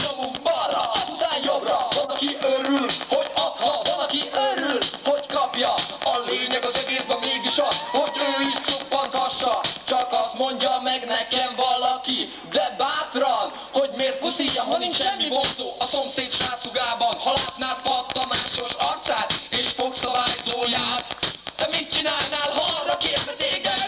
nyomunk balra, azután jobbra. Van, aki örül, hogy adhat, van, aki örül, hogy kapja. A lényeg az egészben mégis az, hogy ő is cuppanthassa. Csak azt mondja meg nekem valaki, de bátran, hogy miért puszíjam, ha nincs semmi vonzó a szomszéd srácugában. Ha látnád pattanásos arcát és fogszabályzóját, te mit csinálnál, ha arra kérne téged?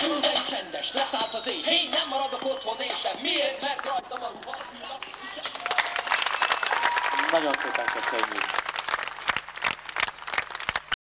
Minden csendes, leszállt az ég, én nem maradok otthon én sem. Miért? Mert rajtam a ruha. Nagyon szépen köszönjük!